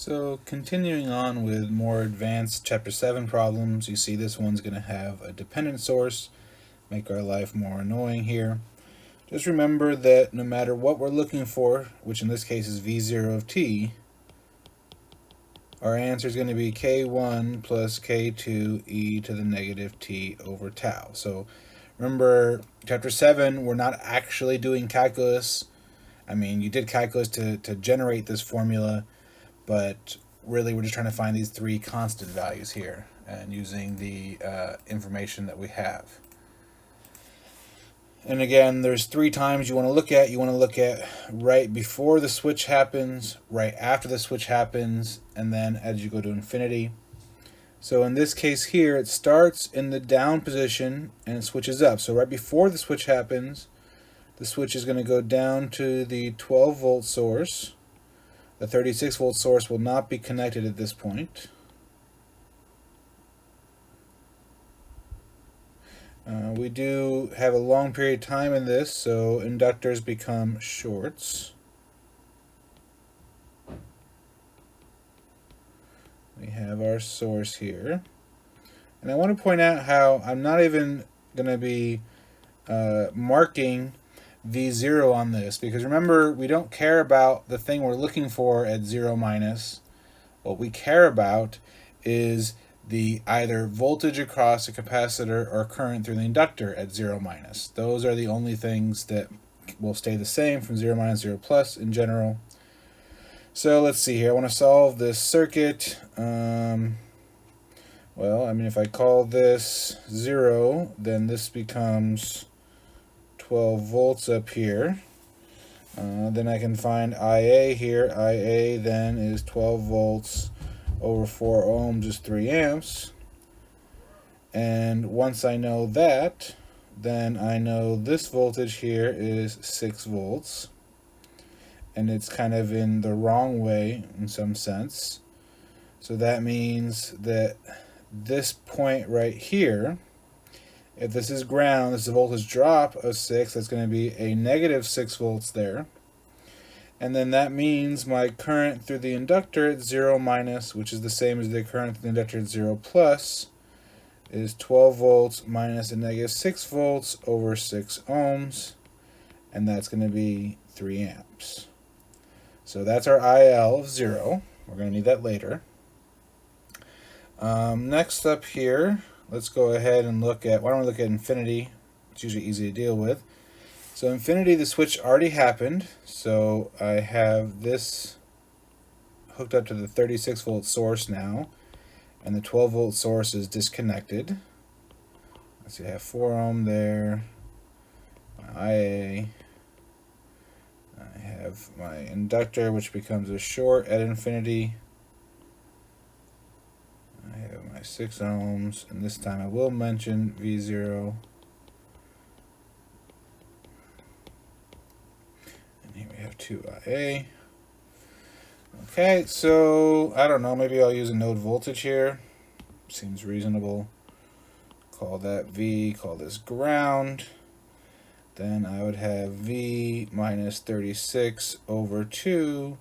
So continuing on with more advanced Chapter 7 problems, you see this one's going to have a dependent source, make our life more annoying here. Just remember that no matter what we're looking for, which in this case is v0 of t, our answer is going to be k1 plus k2 e to the negative t over tau. So remember, Chapter 7, we're not actually doing calculus. I mean, you did calculus to generate this formula, but really we're just trying to find these three constant values here and using the information that we have. And again, there's three times you want to look at. You want to look at right before the switch happens, right after the switch happens, and then as you go to infinity. So in this case here, it starts in the down position and it switches up. So right before the switch happens, the switch is going to go down to the 12-volt source. The 36-volt source will not be connected at this point. We do have a long period of time in this, so inductors become shorts. We have our source here. And I want to point out how I'm not even going to be marking V0 on this, because remember, we don't care about the thing we're looking for at 0 minus. What we care about is the either voltage across a capacitor or current through the inductor at 0 minus. Those are the only things that will stay the same from 0 minus 0 plus in general. So let's see here. I want to solve this circuit. Well, I mean, if I call this 0, then this becomes 12 volts up here. Then I can find IA here. IA then is 12 volts over 4 ohms is 3 amps. And once I know that, then I know this voltage here is 6 volts. And it's kind of in the wrong way in some sense. So that means that this point right here, if this is ground, this is a voltage drop of 6, that's going to be a negative 6 volts there. And then that means my current through the inductor at 0 minus, which is the same as the current through the inductor at 0 plus, is 12 volts minus a negative 6 volts over 6 ohms. And that's going to be 3 amps. So that's our IL of 0. We're going to need that later. Next up here, let's go ahead and look at, why don't we look at infinity? It's usually easy to deal with. So infinity, the switch already happened. So I have this hooked up to the 36-volt source now, and the 12-volt source is disconnected. Let's see, I have 4 ohm there, my IA. I have my inductor, which becomes a short at infinity. I have my 6 ohms, and this time I will mention V0. And here we have 2 IA. Okay, so I don't know, maybe I'll use a node voltage here. Seems reasonable. Call that V, call this ground. Then I would have V minus 36 over 2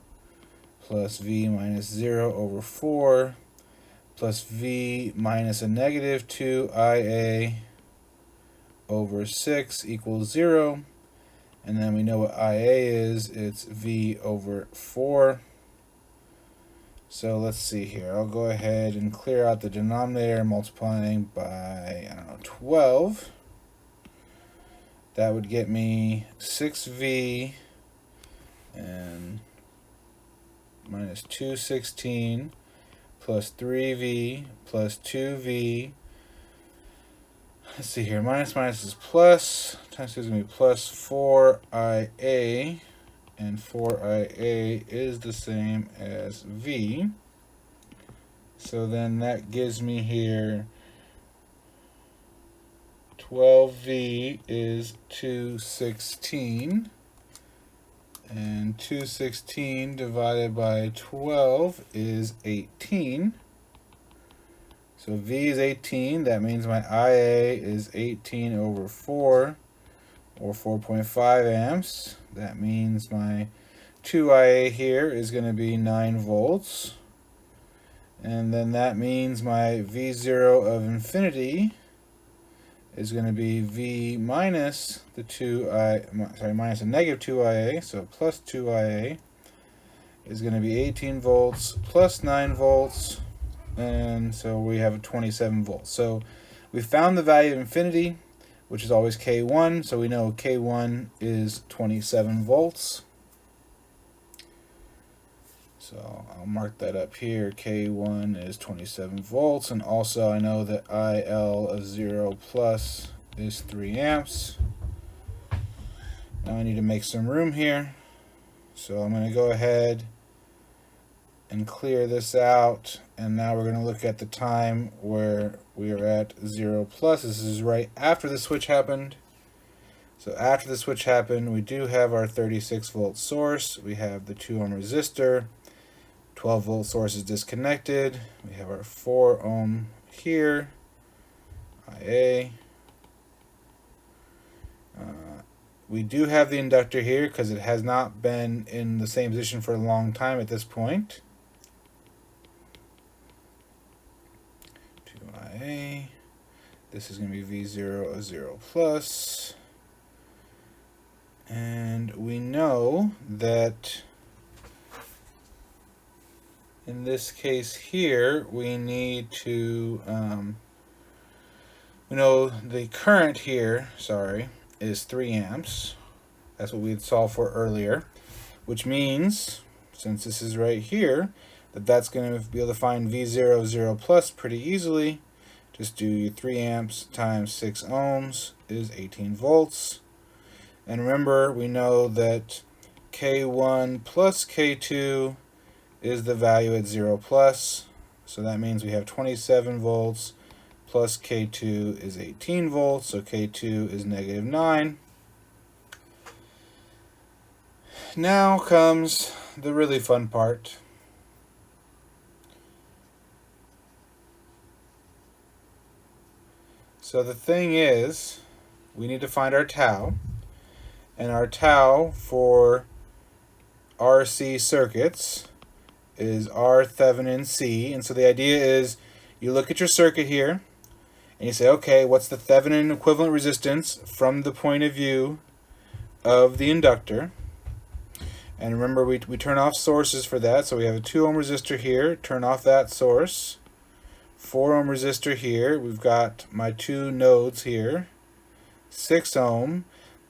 plus V minus 0 over 4 plus V minus a negative 2 IA over 6 equals 0. And then we know what IA is. It's V over 4. So let's see here. I'll go ahead and clear out the denominator, multiplying by, 12. That would get me 6V and minus 216 plus 3V plus 2V. Let's see here. Minus minus is plus. Times 2 is going to be plus 4IA. And 4IA is the same as V. So then that gives me here 12V is 216. And 216 divided by 12 is 18. So V is 18. That means my IA is 18 over 4, or 4.5 amps. That means my 2IA here is going to be 9 volts. And then that means my V0 of infinity is going to be V minus the 2i, sorry, minus a negative 2ia, so plus 2ia is going to be 18 volts plus 9 volts, and so we have 27 volts. So we found the value of infinity, which is always K1, so we know K1 is 27 volts. So I'll mark that up here. K1 is 27 volts, and also I know that IL of 0 plus is 3 amps. Now I need to make some room here. So I'm going to go ahead and clear this out, and now we're going to look at the time where we are at 0 plus. This is right after the switch happened. So after the switch happened, we do have our 36 volt source. We have the 2 ohm resistor. 12 volt source is disconnected. We have our 4 ohm here, IA. We do have the inductor here because it has not been in the same position for a long time at this point. 2IA. This is going to be V0 of 0 plus. And we know that in this case here, we need to, we know the current here, is 3 amps. That's what we had solved for earlier, which means, since this is right here, that's going to be able to find V0 of 0 plus pretty easily. Just do 3 amps times 6 ohms is 18 volts. And remember, we know that K1 plus K2 is the value at 0 plus, so that means we have 27 volts plus K2 is 18 volts, so K2 is negative 9. Now comes the really fun part. So the thing is, we need to find our tau, and our tau for RC circuits is R Thevenin C. And so the idea is you look at your circuit here and you say, okay, what's the Thevenin equivalent resistance from the point of view of the inductor? And remember, we turn off sources for that. So we have a 2 ohm resistor here, turn off that source. 4 ohm resistor here, we've got my 2 nodes here. 6 ohm,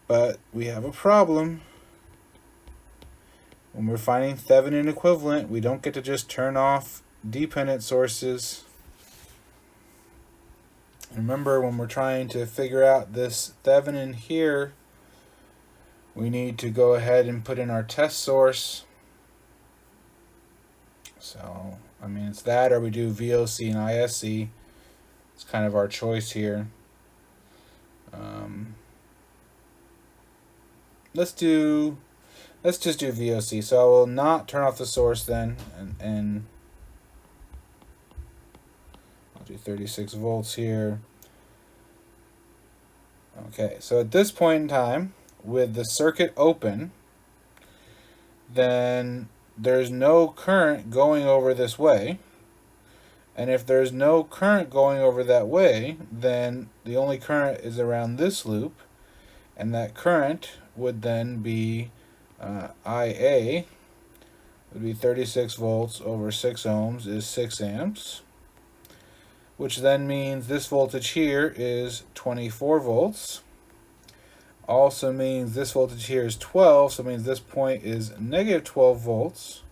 but we have a problem. When we're finding Thevenin equivalent, we don't get to just turn off dependent sources. Remember, when we're trying to figure out this Thevenin here, we need to go ahead and put in our test source. So, I mean, it's that or we do VOC and ISC. It's kind of our choice here. Let's just do VOC. So I will not turn off the source then, and I'll do 36 volts here. Okay, so at this point in time, with the circuit open, then there's no current going over this way. And if there's no current going over that way, then the only current is around this loop, and that current would then be IA would be 36 volts over 6 ohms is 6 amps, which then means this voltage here is 24 volts. Also means this voltage here is 12, so it means this point is negative 12 volts.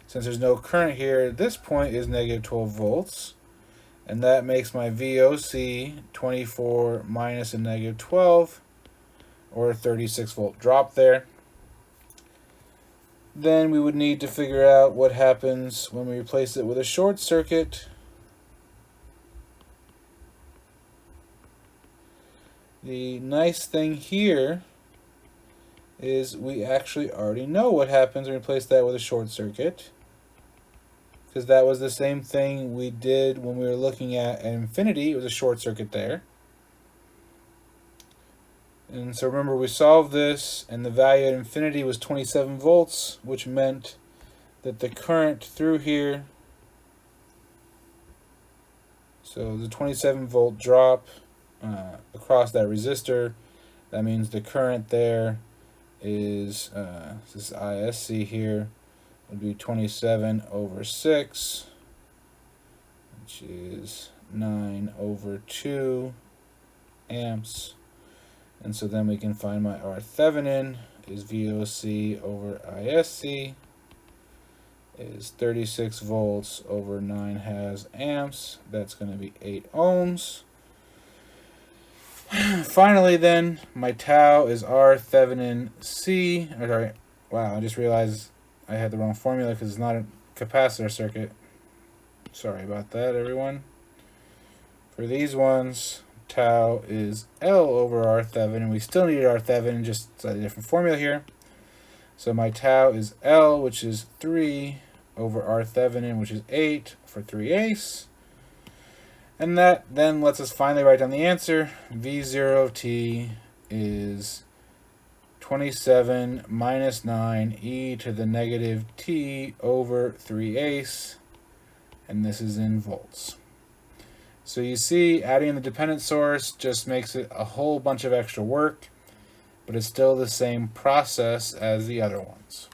Since there's no current here, this point is negative 12 volts. And that makes my VOC 24 minus a negative 12, or a 36 volt drop there. Then we would need to figure out what happens when we replace it with a short circuit. The nice thing here is we actually already know what happens when we replace that with a short circuit, because that was the same thing we did when we were looking at infinity. It was a short circuit there. And so remember, we solved this, and the value at infinity was 27 volts, which meant that the current through here So the 27 volt drop across that resistor. That means the current there is, this is ISC here, would be 27 over 6, which is 9 over 2 amps. And so then we can find my R Thevenin is VOC over ISC is 36 volts over 9 has amps. That's going to be 8 ohms. Finally then, my tau is R Thevenin C. Sorry, wow, I just realized I had the wrong formula because it's not a capacitor circuit. Sorry about that, everyone. For these ones, tau is L over R Thevenin. We still need R Thevenin, just slightly different formula here. So my tau is L, which is 3 over R Thevenin, which is 8 for 3/8. And that then lets us finally write down the answer. V0t is 27 minus 9 e to the negative t over 3/8. And this is in volts. So you see, adding the dependent source just makes it a whole bunch of extra work, but it's still the same process as the other ones.